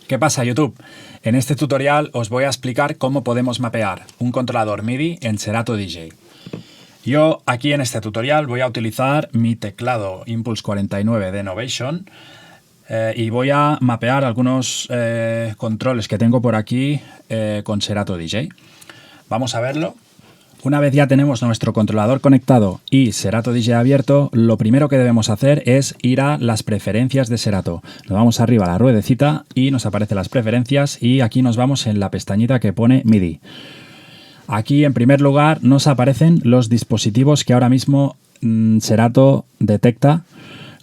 ¿Qué pasa, YouTube? En este tutorial os voy a explicar cómo podemos mapear un controlador MIDI en Serato DJ. Yo aquí en este tutorial voy a utilizar mi teclado Impulse 49 de Novation y voy a mapear algunos controles que tengo por aquí con Serato DJ. Vamos a verlo. Una vez ya tenemos nuestro controlador conectado y Serato DJ abierto, lo primero que debemos hacer es ir a las preferencias de Serato. Nos vamos arriba a la ruedecita y nos aparecen las preferencias y aquí nos vamos en la pestañita que pone MIDI. Aquí en primer lugar nos aparecen los dispositivos que ahora mismo Serato detecta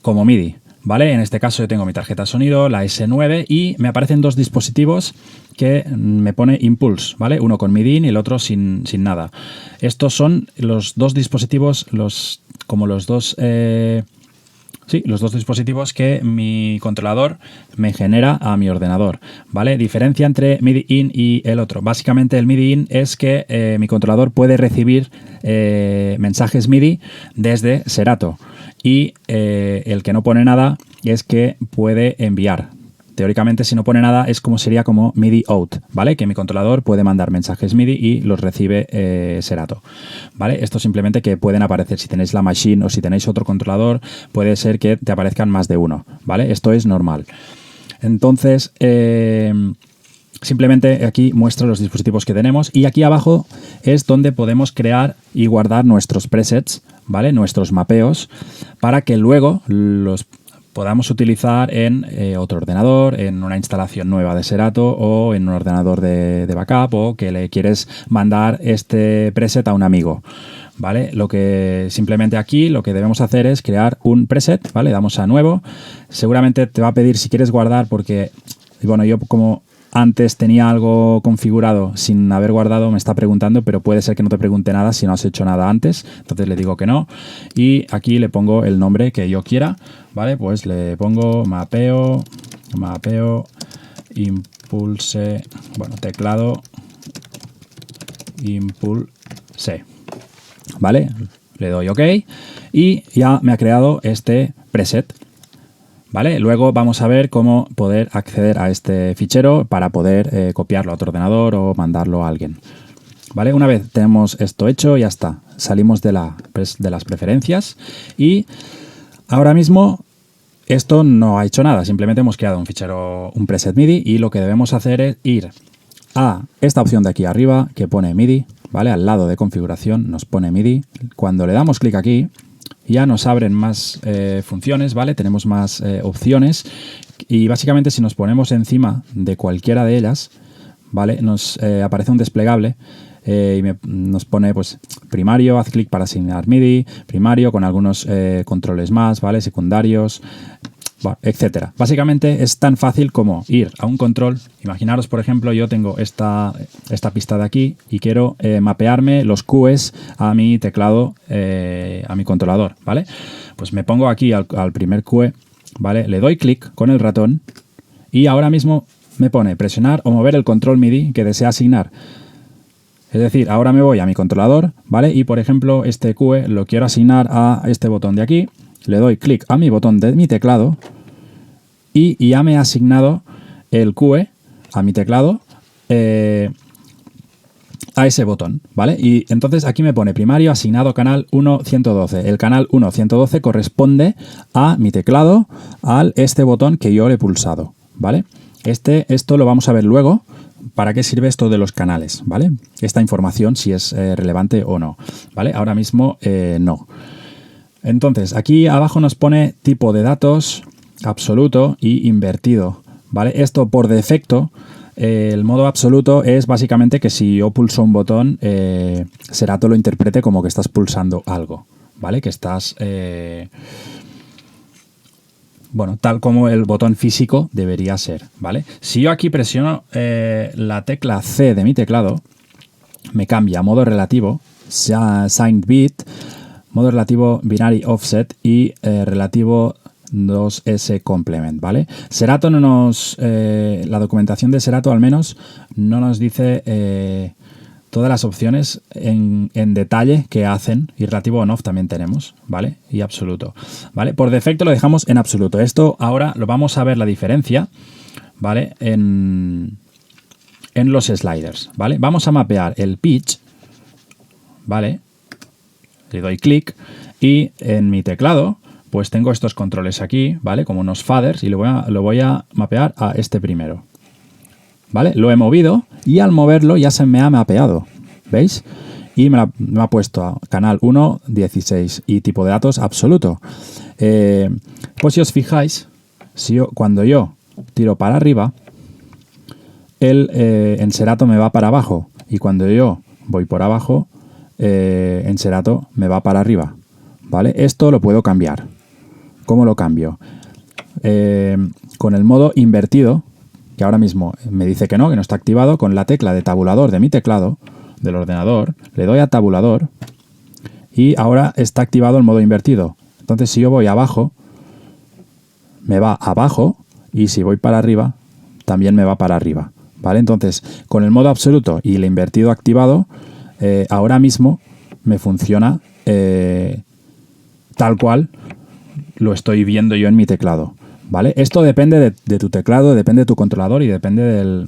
como MIDI. ¿Vale? En este caso yo tengo mi tarjeta de sonido, la S9, y me aparecen dos dispositivos que me pone Impulse, ¿vale? Uno con MIDI y el otro sin nada. Estos son los dos dispositivos, los dos dispositivos que mi controlador me genera a mi ordenador, ¿vale? Diferencia entre MIDI in y el otro. Básicamente el MIDI in es que mi controlador puede recibir mensajes MIDI desde Serato. Y el que no pone nada es que puede enviar. Teóricamente, si no pone nada, es como sería como MIDI out, ¿vale? Que mi controlador puede mandar mensajes MIDI y los recibe Serato, ¿vale? Esto simplemente que pueden aparecer. Si tenéis la Machine o si tenéis otro controlador, puede ser que te aparezcan más de uno, ¿vale? Esto es normal. Entonces, simplemente aquí muestro los dispositivos que tenemos y aquí abajo es donde podemos crear y guardar nuestros presets, ¿vale? Nuestros mapeos, para que luego los podamos utilizar en otro ordenador, en una instalación nueva de Serato o en un ordenador de backup, o que le quieres mandar este preset a un amigo, ¿vale? Simplemente aquí lo que debemos hacer es crear un preset, ¿vale? Damos a nuevo. Seguramente te va a pedir si quieres guardar porque, bueno, yo como antes tenía algo configurado sin haber guardado, me está preguntando, pero puede ser que no te pregunte nada si no has hecho nada antes. Entonces le digo que no. Y aquí le pongo el nombre que yo quiera, ¿vale? Pues le pongo mapeo, impulse, bueno, teclado, impulse, ¿vale? Le doy OK y ya me ha creado este preset. ¿Vale? Luego vamos a ver cómo poder acceder a este fichero para poder copiarlo a otro ordenador o mandarlo a alguien. ¿Vale? Una vez tenemos esto hecho, ya está. Salimos de las preferencias y ahora mismo esto no ha hecho nada. Simplemente hemos creado un fichero, un preset MIDI, y lo que debemos hacer es ir a esta opción de aquí arriba que pone MIDI, ¿vale? Al lado de configuración nos pone MIDI. Cuando le damos clic aquí, ya nos abren más funciones, ¿vale? Tenemos más opciones y básicamente si nos ponemos encima de cualquiera de ellas, ¿vale? Nos aparece un desplegable y nos pone pues primario, haz clic para asignar MIDI, primario con algunos controles más, ¿vale? Secundarios, bueno, etcétera. Básicamente es tan fácil como ir a un control. Imaginaros, por ejemplo, yo tengo esta pista de aquí y quiero mapearme los cues a mi teclado, a mi controlador, ¿vale? Pues me pongo aquí al primer cue, ¿vale? Le doy clic con el ratón y ahora mismo me pone presionar o mover el control MIDI que desea asignar. Es decir, ahora me voy a mi controlador, ¿vale? Y, por ejemplo, este cue lo quiero asignar a este botón de aquí. Le doy clic a mi botón de mi teclado y ya me ha asignado el cue a mi teclado a ese botón, ¿vale? Y entonces aquí me pone primario asignado canal 1.112. El canal 1.112 corresponde a mi teclado, este botón que yo le he pulsado, ¿vale? Esto lo vamos a ver luego. ¿Para qué sirve esto de los canales? ¿Vale? Esta información, si es relevante o no, ¿vale? Ahora mismo no. Entonces, aquí abajo nos pone tipo de datos, absoluto y invertido, ¿vale? Esto por defecto, el modo absoluto es básicamente que si yo pulso un botón, Serato lo interprete como que estás pulsando algo, ¿vale? Que estás, bueno, tal como el botón físico debería ser, ¿vale? Si yo aquí presiono la tecla C de mi teclado, me cambia a modo relativo, signed bit, modo relativo binary offset y relativo 2S complement, ¿vale? Serato no nos... la documentación de Serato al menos no nos dice todas las opciones en detalle que hacen, y relativo on-off también tenemos, ¿vale? Y absoluto, ¿vale? Por defecto lo dejamos en absoluto. Esto ahora lo vamos a ver la diferencia, ¿vale? En los sliders, ¿vale? Vamos a mapear el pitch, ¿vale? Le doy clic y en mi teclado pues tengo estos controles aquí, ¿vale? Como unos faders y lo voy a mapear a este primero, ¿vale? Lo he movido y al moverlo ya se me ha mapeado, ¿veis? Y me ha puesto a canal 1, 16 y tipo de datos absoluto. Pues si os fijáis, cuando yo tiro para arriba, el en Serato me va para abajo y cuando yo voy por abajo, en Serato me va para arriba, ¿vale? Esto lo puedo cambiar. ¿Cómo lo cambio? Con el modo invertido, que ahora mismo me dice que no está activado, con la tecla de tabulador de mi teclado, del ordenador, le doy a tabulador y ahora está activado el modo invertido. Entonces si yo voy abajo, me va abajo y si voy para arriba, también me va para arriba, ¿vale? Entonces con el modo absoluto y el invertido activado, ahora mismo me funciona tal cual lo estoy viendo yo en mi teclado, ¿vale? Esto depende de tu teclado, depende de tu controlador y depende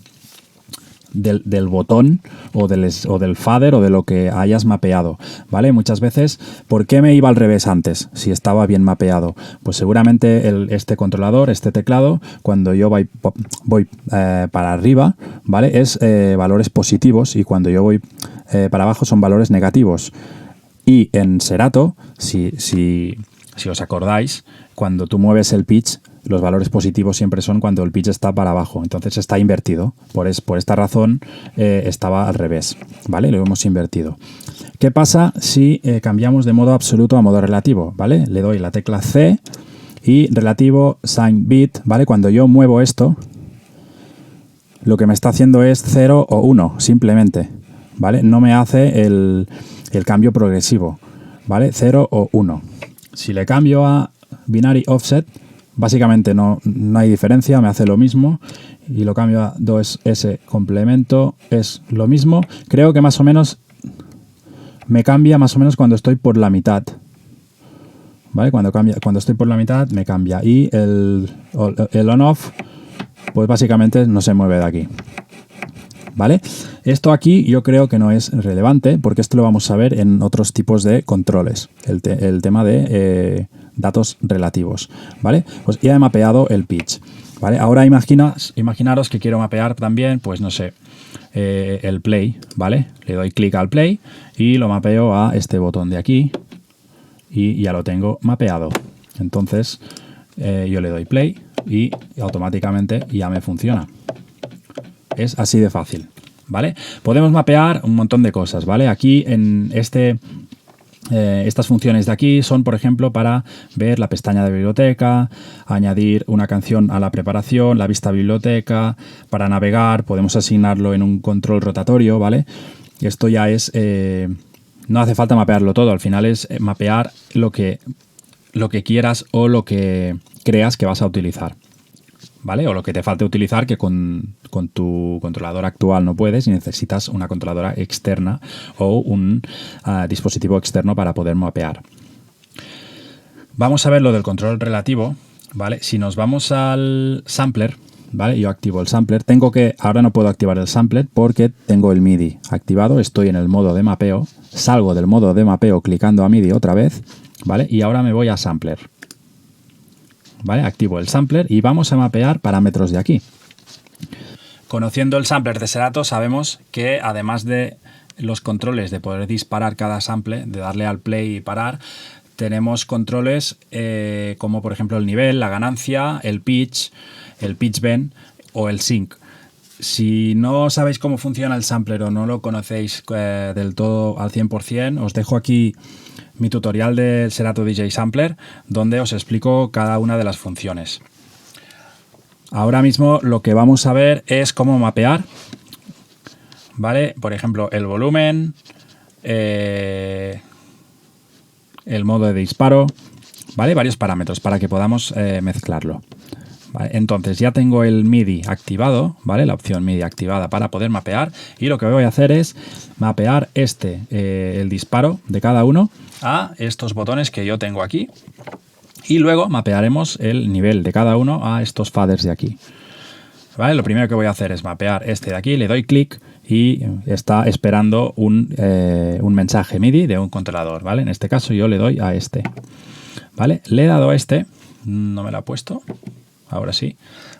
del botón o del fader o de lo que hayas mapeado, ¿vale? Muchas veces, ¿por qué me iba al revés antes si estaba bien mapeado? Pues seguramente este controlador, este teclado, cuando yo voy para arriba, ¿vale? Es valores positivos y cuando yo voy para abajo son valores negativos. Y en Serato, si os acordáis, cuando tú mueves el pitch, los valores positivos siempre son cuando el pitch está para abajo. Entonces está invertido. Por esta razón estaba al revés, ¿vale? Lo hemos invertido. ¿Qué pasa si cambiamos de modo absoluto a modo relativo? ¿Vale? Le doy la tecla C y relativo sign bit, ¿vale? Cuando yo muevo esto, lo que me está haciendo es 0 o 1, simplemente, ¿vale? No me hace el cambio progresivo, ¿vale? 0 o 1. Si le cambio a binary offset, básicamente no hay diferencia, me hace lo mismo. Y lo cambio a 2S complemento, es lo mismo. Creo que más o menos me cambia más o menos cuando estoy por la mitad, ¿vale? Cuando estoy por la mitad me cambia. Y el on-off, pues básicamente no se mueve de aquí, ¿vale? Esto aquí yo creo que no es relevante porque esto lo vamos a ver en otros tipos de controles, el tema de datos relativos, ¿vale? Pues ya he mapeado el pitch, ¿vale? Ahora imaginaros que quiero mapear también, pues no sé, el play, ¿vale? Le doy clic al play y lo mapeo a este botón de aquí y ya lo tengo mapeado. Entonces yo le doy play y automáticamente ya me funciona. Es así de fácil, ¿vale? Podemos mapear un montón de cosas, ¿vale? Aquí en estas funciones de aquí son, por ejemplo, para ver la pestaña de biblioteca, añadir una canción a la preparación, la vista biblioteca, para navegar, podemos asignarlo en un control rotatorio, ¿vale? Esto ya es... no hace falta mapearlo todo, al final es mapear lo que quieras o lo que creas que vas a utilizar, ¿vale? O lo que te falte utilizar que con tu controlador actual no puedes y necesitas una controladora externa o un dispositivo externo para poder mapear. Vamos a ver lo del control relativo, ¿vale? Si nos vamos al sampler, ¿vale? Yo activo el sampler. Ahora no puedo activar el sampler porque tengo el MIDI activado. Estoy en el modo de mapeo. Salgo del modo de mapeo clicando a MIDI otra vez, ¿vale? Y ahora me voy a sampler. ¿Vale? Activo el sampler y vamos a mapear parámetros de aquí. Conociendo el sampler de Serato sabemos que además de los controles de poder disparar cada sample, de darle al play y parar, tenemos controles como por ejemplo el nivel, la ganancia, el pitch bend o el sync. Si no sabéis cómo funciona el sampler o no lo conocéis del todo al 100%, os dejo aquí mi tutorial de Serato DJ Sampler, donde os explico cada una de las funciones. Ahora mismo lo que vamos a ver es cómo mapear, ¿vale? Por ejemplo, el volumen, el modo de disparo, ¿vale? Varios parámetros para que podamos mezclarlo. ¿Vale? Entonces ya tengo el MIDI activado, ¿vale? La opción MIDI activada para poder mapear y lo que voy a hacer es mapear el disparo de cada uno a estos botones que yo tengo aquí y luego mapearemos el nivel de cada uno a estos faders de aquí, ¿vale? Lo primero que voy a hacer es mapear este de aquí, le doy clic y está esperando un mensaje MIDI de un controlador, ¿vale? En este caso yo le doy a este, ¿vale? Le he dado a este, no me lo ha puesto, ahora sí,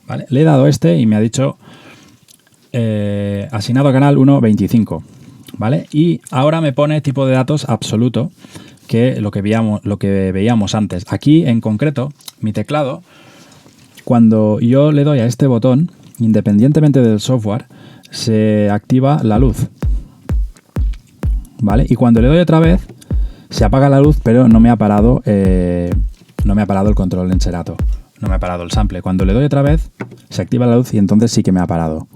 ¿vale? Le he dado a este y me ha dicho asignado a canal 1.25, ¿vale? Y ahora me pone tipo de datos absoluto, que lo que veíamos antes. Aquí en concreto, mi teclado, cuando yo le doy a este botón, independientemente del software, se activa la luz, ¿vale? Y cuando le doy otra vez, se apaga la luz, pero no me ha parado el control en Serato. No me ha parado el sample. Cuando le doy otra vez, se activa la luz y entonces sí que me ha parado.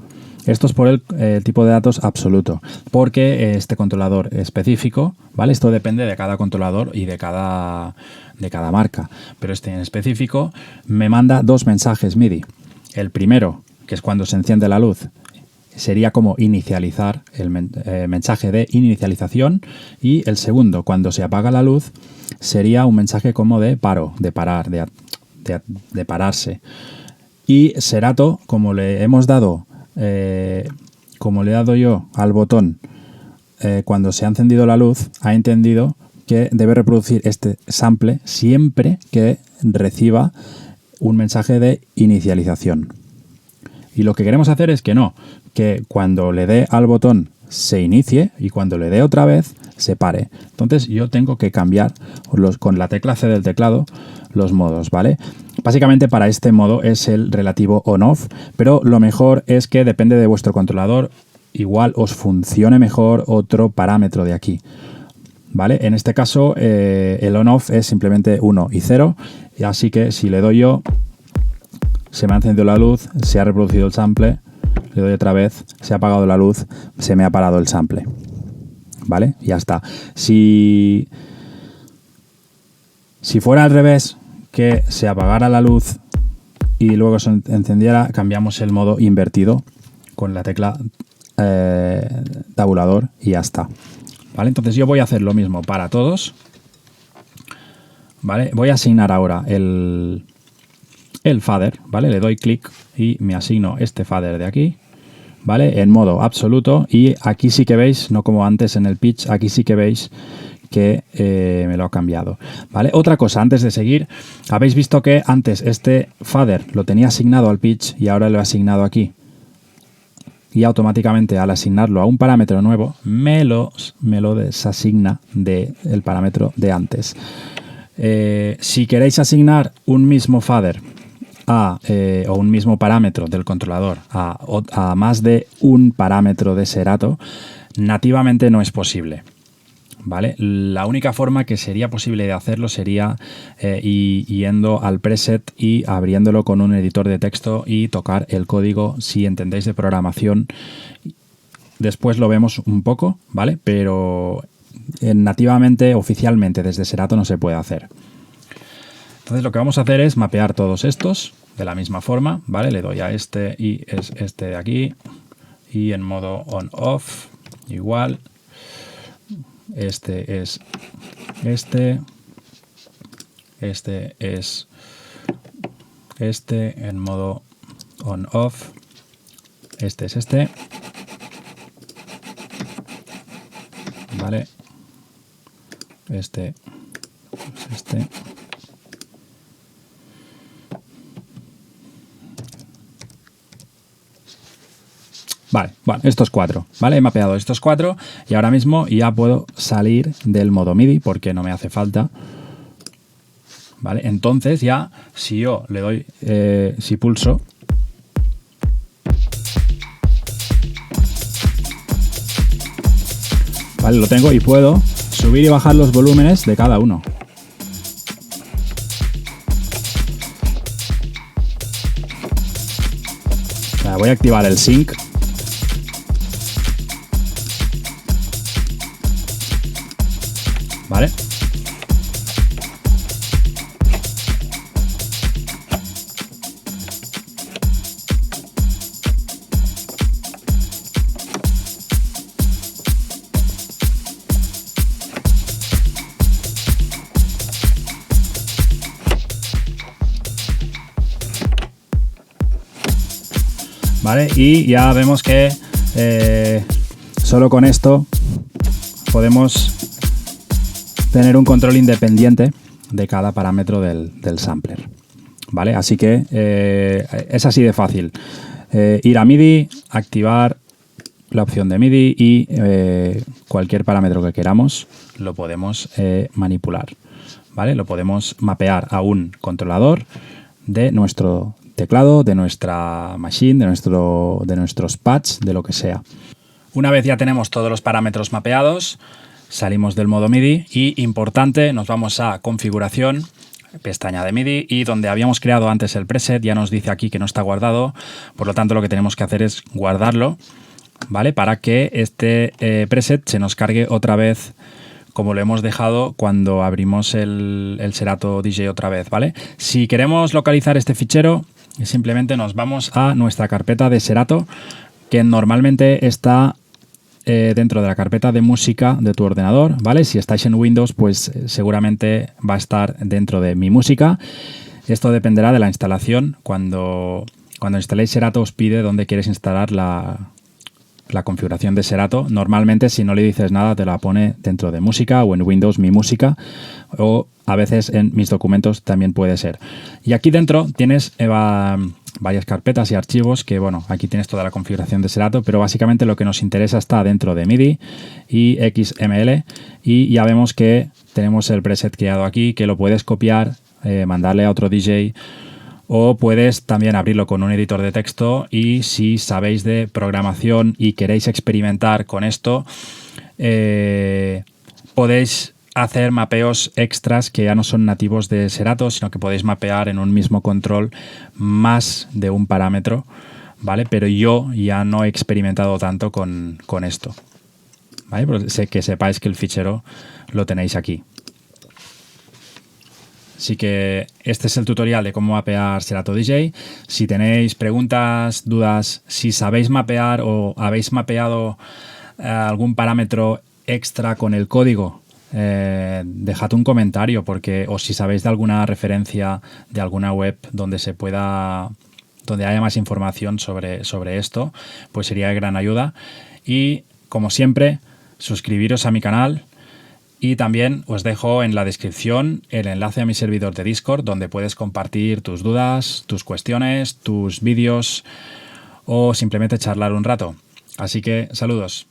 Esto es por el tipo de datos absoluto, porque este controlador específico, ¿vale? Esto depende de cada controlador y de cada marca, pero este en específico me manda dos mensajes MIDI. El primero, que es cuando se enciende la luz, sería como inicializar el mensaje de inicialización, y el segundo, cuando se apaga la luz, sería un mensaje como de paro, de parar, de pararse. Y Serato, como le hemos dado, como le he dado yo al botón cuando se ha encendido la luz, ha entendido que debe reproducir este sample siempre que reciba un mensaje de inicialización. Y lo que queremos hacer es que cuando le dé al botón se inicie y cuando le dé otra vez se pare. Entonces yo tengo que cambiar con la tecla C del teclado los modos, ¿vale? Básicamente para este modo es el relativo on-off, pero lo mejor es que depende de vuestro controlador, igual os funcione mejor otro parámetro de aquí, ¿vale? En este caso el on-off es simplemente 1 y 0, así que si le doy yo, se me ha encendido la luz, se ha reproducido el sample, le doy otra vez, se ha apagado la luz, se me ha parado el sample, ¿vale? Ya está. Si fuera al revés, que se apagara la luz y luego se encendiera, cambiamos el modo invertido con la tecla tabulador y ya está, ¿vale? Entonces yo voy a hacer lo mismo para todos, ¿vale? Voy a asignar ahora el fader, ¿vale? Le doy clic y me asigno este fader de aquí, ¿vale? En modo absoluto, y aquí sí que veis, no como antes en el pitch, aquí sí que veis que me lo ha cambiado, ¿vale? Otra cosa, antes de seguir, habéis visto que antes este fader lo tenía asignado al pitch y ahora lo he asignado aquí. Y automáticamente al asignarlo a un parámetro nuevo, me lo desasigna del parámetro de antes. Si queréis asignar un mismo fader o un mismo parámetro del controlador a más de un parámetro de Serato, nativamente no es posible, ¿vale? La única forma que sería posible de hacerlo sería yendo al preset y abriéndolo con un editor de texto y tocar el código, si entendéis de programación. Después lo vemos un poco, ¿vale? Pero nativamente, oficialmente, desde Serato no se puede hacer. Entonces lo que vamos a hacer es mapear todos estos de la misma forma, ¿vale? Le doy a este y es este de aquí, y en modo on-off igual. Este es este es este en modo on-off, este es este, ¿vale? Este es este. Vale, bueno, estos cuatro, ¿vale? He mapeado estos cuatro y ahora mismo ya puedo salir del modo MIDI porque no me hace falta, ¿vale? Entonces ya, si yo le doy, si pulso, ¿vale? Lo tengo y puedo subir y bajar los volúmenes de cada uno. Voy a activar el sync. ¿Vale? ¿vale? Y ya vemos que solo con esto podemos tener un control independiente de cada parámetro del sampler, ¿vale? Así que es así de fácil. Ir a MIDI, activar la opción de MIDI y cualquier parámetro que queramos lo podemos manipular, ¿vale? Lo podemos mapear a un controlador de nuestro teclado, de nuestra machine, de nuestros pads, de lo que sea. Una vez ya tenemos todos los parámetros mapeados, salimos del modo MIDI y, importante, nos vamos a configuración, pestaña de MIDI, y donde habíamos creado antes el preset ya nos dice aquí que no está guardado, por lo tanto lo que tenemos que hacer es guardarlo, ¿vale? Para que este preset se nos cargue otra vez como lo hemos dejado cuando abrimos el Serato DJ otra vez, ¿vale? Si queremos localizar este fichero, simplemente nos vamos a nuestra carpeta de Serato, que normalmente está dentro de la carpeta de música de tu ordenador, ¿vale? Si estáis en Windows, pues seguramente va a estar dentro de Mi Música. Esto dependerá de la instalación. Cuando instaléis Serato os pide dónde quieres instalar la configuración de Serato. Normalmente, si no le dices nada, te la pone dentro de Música o en Windows Mi Música, o a veces en Mis Documentos también puede ser. Y aquí dentro tienes varias carpetas y archivos que, bueno, aquí tienes toda la configuración de Serato, pero básicamente lo que nos interesa está dentro de MIDI y XML, y ya vemos que tenemos el preset creado aquí, que lo puedes copiar, mandarle a otro DJ, o puedes también abrirlo con un editor de texto, y si sabéis de programación y queréis experimentar con esto, podéis hacer mapeos extras que ya no son nativos de Serato, sino que podéis mapear en un mismo control más de un parámetro, ¿vale? Pero yo ya no he experimentado tanto con esto, ¿vale? Pero sé que sepáis que el fichero lo tenéis aquí. Así que este es el tutorial de cómo mapear Serato DJ. Si tenéis preguntas, dudas, si sabéis mapear o habéis mapeado algún parámetro extra con el código, dejad un comentario, o si sabéis de alguna referencia de alguna web donde haya más información sobre esto, pues sería de gran ayuda. Y como siempre, suscribiros a mi canal. Y también os dejo en la descripción el enlace a mi servidor de Discord, donde puedes compartir tus dudas, tus cuestiones, tus vídeos o simplemente charlar un rato. Así que saludos.